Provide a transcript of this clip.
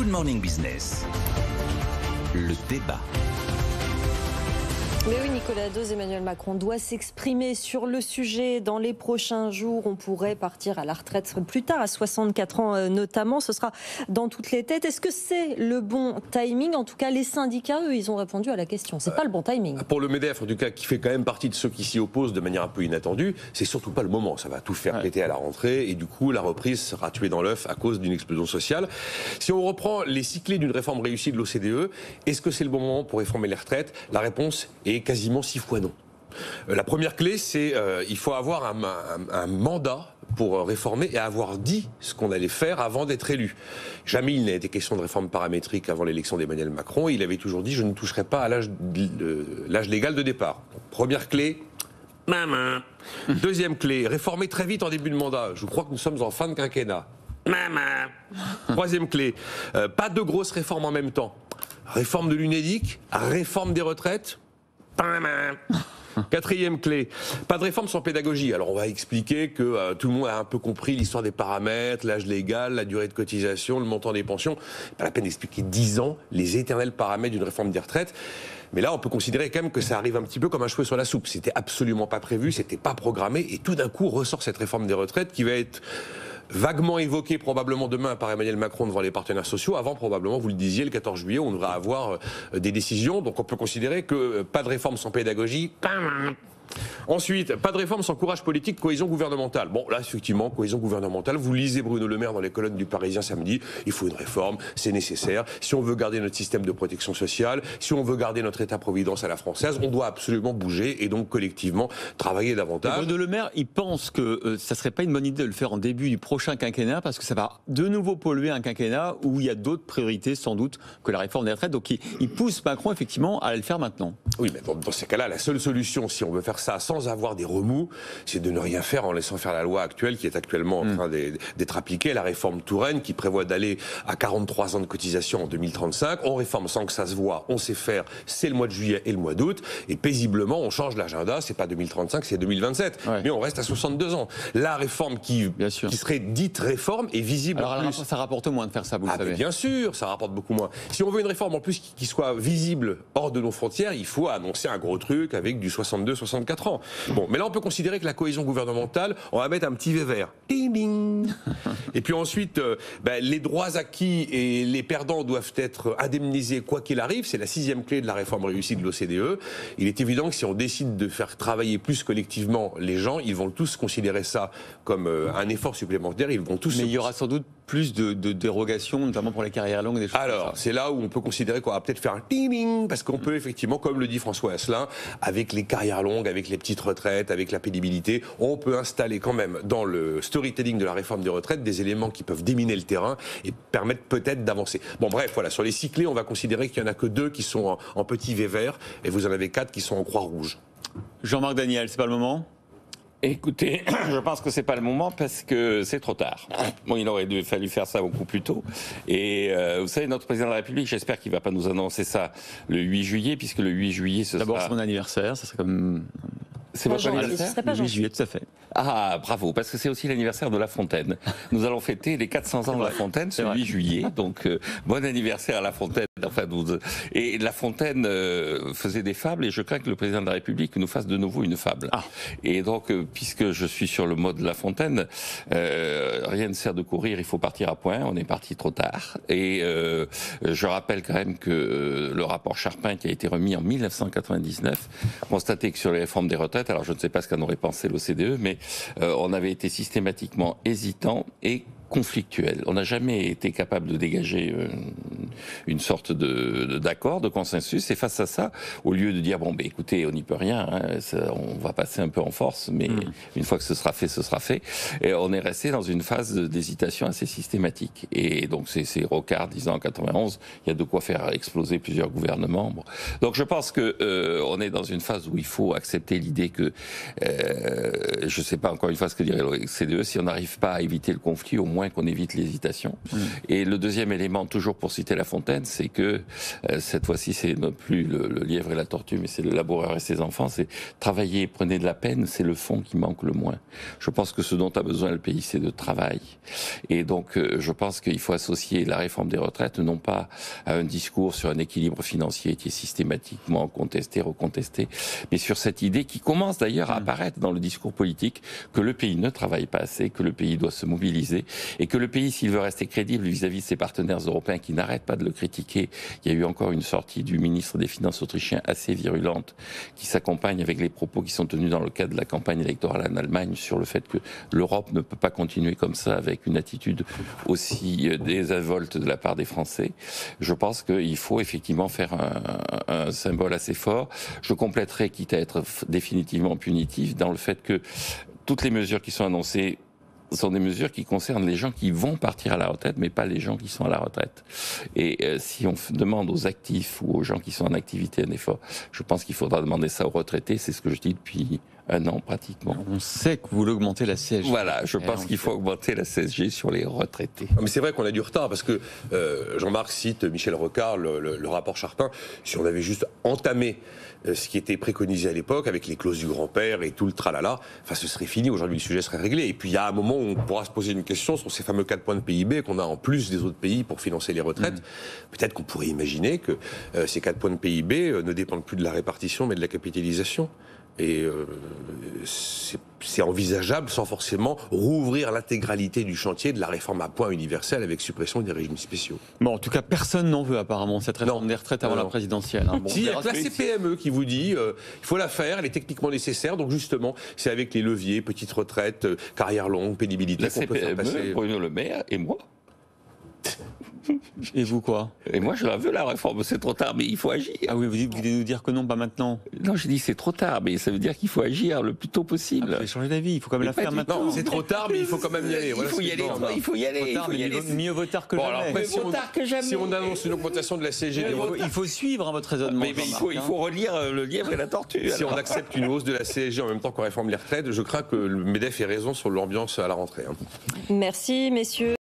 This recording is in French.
Good Morning Business. Le débat. Mais oui, Nicolas Dos, Emmanuel Macron doit s'exprimer sur le sujet. Dans les prochains jours, on pourrait partir à la retraite plus tard, à 64 ans notamment. Ce sera dans toutes les têtes. Est-ce que c'est le bon timing ? En tout cas, les syndicats, eux, ils ont répondu à la question. C'est pas le bon timing. Pour le MEDEF, en tout cas, qui fait quand même partie de ceux qui s'y opposent de manière un peu inattendue, c'est surtout pas le moment. Ça va tout faire péter à la rentrée et du coup, la reprise sera tuée dans l'œuf à cause d'une explosion sociale. Si on reprend les cyclés d'une réforme réussie de l'OCDE, est-ce que c'est le bon moment pour réformer les retraites ? La réponse est quasiment 6 fois non. La première clé, c'est il faut avoir un mandat pour réformer et avoir dit ce qu'on allait faire avant d'être élu. Jamais il n'a été question de réforme paramétrique avant l'élection d'Emmanuel Macron. Il avait toujours dit « je ne toucherai pas à l'âge légal de départ ». Première clé, maman. Deuxième clé, réformer très vite en début de mandat. Je crois que nous sommes en fin de quinquennat. Maman. Troisième clé, pas de grosses réformes en même temps. Réforme de l'UNEDIC, réforme des retraites. Quatrième clé, pas de réforme sans pédagogie. Alors on va expliquer que tout le monde a un peu compris l'histoire des paramètres, l'âge légal, la durée de cotisation, le montant des pensions. Pas la peine d'expliquer 10 ans les éternels paramètres d'une réforme des retraites. Mais là, on peut considérer quand même que ça arrive un petit peu comme un cheveu sur la soupe. C'était absolument pas prévu, c'était pas programmé, et tout d'un coup ressort cette réforme des retraites qui va être vaguement évoquée probablement demain par Emmanuel Macron devant les partenaires sociaux. Avant, probablement, vous le disiez, le 14 juillet, on devrait avoir des décisions. Donc on peut considérer que pas de réforme sans pédagogie. Ensuite, pas de réforme sans courage politique, cohésion gouvernementale. Bon, là, effectivement, cohésion gouvernementale. Vous lisez Bruno Le Maire dans les colonnes du Parisien samedi. Il faut une réforme, c'est nécessaire. Si on veut garder notre système de protection sociale, si on veut garder notre État-providence à la française, on doit absolument bouger et donc collectivement travailler davantage. Bruno Le Maire, il pense que ça serait pas une bonne idée de le faire en début du prochain quinquennat parce que ça va de nouveau polluer un quinquennat où il y a d'autres priorités sans doute que la réforme des retraites. Donc il pousse Macron effectivement à le faire maintenant. Oui, mais dans ces cas-là, la seule solution, si on veut faire ça sans avoir des remous, c'est de ne rien faire en laissant faire la loi actuelle qui est actuellement en train d'être appliquée, la réforme Touraine qui prévoit d'aller à 43 ans de cotisation en 2035. On réforme sans que ça se voit, on sait faire, c'est le mois de juillet et le mois d'août, et paisiblement on change l'agenda, c'est pas 2035, c'est 2027. Ouais. Mais on reste à 62 ans. La réforme qui serait dite réforme est visible. Alors plus. Ça rapporte moins de faire ça, vous le savez. Bien sûr, ça rapporte beaucoup moins. Si on veut une réforme en plus qui soit visible hors de nos frontières, il faut annoncer un gros truc avec du 62-64 ans. Bon, mais là on peut considérer que la cohésion gouvernementale, on va mettre un petit V vert. Ding ding. Et puis ensuite, les droits acquis et les perdants doivent être indemnisés quoi qu'il arrive. C'est la 6e clé de la réforme réussie de l'OCDE. Il est évident que si on décide de faire travailler plus collectivement les gens, ils vont tous considérer ça comme un effort supplémentaire. Ils vont tous. Mais il y aura sans doute plus de dérogations, notamment pour les carrières longues et des choses comme ça. Alors, c'est là où on peut considérer qu'on va peut-être faire un ding-ding, parce qu'on peut effectivement, comme le dit François Asselin, avec les carrières longues, avec les petites retraites, avec la pénibilité, on peut installer quand même dans le storytelling de la réforme des retraites des éléments qui peuvent déminer le terrain et permettre peut-être d'avancer. Bon, bref, voilà, sur les cyclés, on va considérer qu'il n'y en a que 2 qui sont en petit V vert, et vous en avez 4 qui sont en croix rouge. Jean-Marc Daniel, c'est pas le moment ? Écoutez, je pense que c'est pas le moment parce que c'est trop tard. Bon, il aurait fallu faire ça beaucoup plus tôt. Et vous savez, notre président de la République, j'espère qu'il va pas nous annoncer ça le 8 juillet, puisque le 8 juillet, ce D'abord, sera... c'est mon anniversaire, ça serait comme... C'est votre anniversaire ? Le 8 juillet, tout à fait. Ah, bravo, parce que c'est aussi l'anniversaire de La Fontaine. Nous allons fêter les 400 ans de La Fontaine ce 8 juillet. Donc, bon anniversaire à La Fontaine. Enfin, et La Fontaine faisait des fables, et je crains que le président de la République nous fasse de nouveau une fable. Ah. Et donc, puisque je suis sur le mode La Fontaine, rien ne sert de courir, il faut partir à point. On est parti trop tard. Et je rappelle quand même que le rapport Charpin, qui a été remis en 1999, constatait que sur les réformes des retraites, alors je ne sais pas ce qu'en aurait pensé l'OCDE, mais on avait été systématiquement hésitant et conflictuel. On n'a jamais été capable de dégager une sorte d'accord, de consensus. Et face à ça, au lieu de dire bon, écoutez, on n'y peut rien, on va passer un peu en force, mais une fois que ce sera fait, ce sera fait. Et on est resté dans une phase d'hésitation assez systématique. Et donc c'est Rocard disant en 91, il y a de quoi faire exploser plusieurs gouvernements. Bon. Donc je pense que on est dans une phase où il faut accepter l'idée que je ne sais pas encore une fois ce que dirait l'OCDE, si on n'arrive pas à éviter le conflit, au moins qu'on évite l'hésitation. Et le deuxième élément, toujours pour citer La Lafontaine, c'est que cette fois-ci, c'est non plus le lièvre et la tortue, mais c'est le laboureur et ses enfants. C'est travailler, prenez de la peine, c'est le fond qui manque le moins. Je pense que ce dont a besoin le pays, c'est de travail. Et donc, je pense qu'il faut associer la réforme des retraites non pas à un discours sur un équilibre financier qui est systématiquement contesté, recontesté, mais sur cette idée qui commence d'ailleurs à apparaître dans le discours politique que le pays ne travaille pas assez, que le pays doit se mobiliser et que le pays, s'il veut rester crédible vis-à-vis de ses partenaires européens qui n'arrêtent pas de le critiquer, il y a eu encore une sortie du ministre des Finances autrichien assez virulente qui s'accompagne avec les propos qui sont tenus dans le cadre de la campagne électorale en Allemagne sur le fait que l'Europe ne peut pas continuer comme ça avec une attitude aussi désinvolte de la part des Français. Je pense qu'il faut effectivement faire un symbole assez fort. Je compléterai, quitte à être définitivement punitif, dans le fait que toutes les mesures qui sont annoncées sont des mesures qui concernent les gens qui vont partir à la retraite, mais pas les gens qui sont à la retraite. Et si on demande aux actifs ou aux gens qui sont en activité un effort, je pense qu'il faudra demander ça aux retraités. C'est ce que je dis depuis un an pratiquement. On sait que vous voulez augmenter la CSG. Voilà, je pense qu'il faut augmenter la CSG sur les retraités. Mais c'est vrai qu'on a du retard parce que Jean-Marc cite Michel Rocard, le rapport Charpin. Si on avait juste entamé ce qui était préconisé à l'époque avec les clauses du grand-père et tout le tralala, enfin ce serait fini, aujourd'hui le sujet serait réglé. Et puis il y a un moment où on pourra se poser une question sur ces fameux 4 points de PIB qu'on a en plus des autres pays pour financer les retraites. Peut-être qu'on pourrait imaginer que ces 4 points de PIB ne dépendent plus de la répartition mais de la capitalisation. Et c'est envisageable sans forcément rouvrir l'intégralité du chantier de la réforme à points universelle avec suppression des régimes spéciaux. Bon, en tout cas, personne n'en veut apparemment cette réforme des retraites avant la présidentielle. Hein. Bon, si, il y a la CPME qui vous dit il faut la faire, elle est techniquement nécessaire. Donc justement, c'est avec les leviers, petite retraite, carrière longue, pénibilité qu'on peut faire passer. Bruno Le Maire et moi. Et vous quoi? Et moi je la veux la réforme, c'est trop tard, mais il faut agir. Ah oui, vous voulez nous dire que non, pas maintenant? Non, je dis c'est trop tard, mais ça veut dire qu'il faut agir le plus tôt possible. Vous avez changé d'avis, il faut quand même la faire maintenant. Non, c'est trop tard, mais il faut quand même y aller. Il faut y aller, il faut y aller. Mieux vaut tard que jamais. Si on annonce une augmentation de la CSG, il faut suivre votre raisonnement. Mais il faut relire le lièvre et la tortue. Si on accepte une hausse de la CSG en même temps qu'on réforme les retraites, je crains que le MEDEF ait raison sur l'ambiance à la rentrée. Merci, messieurs.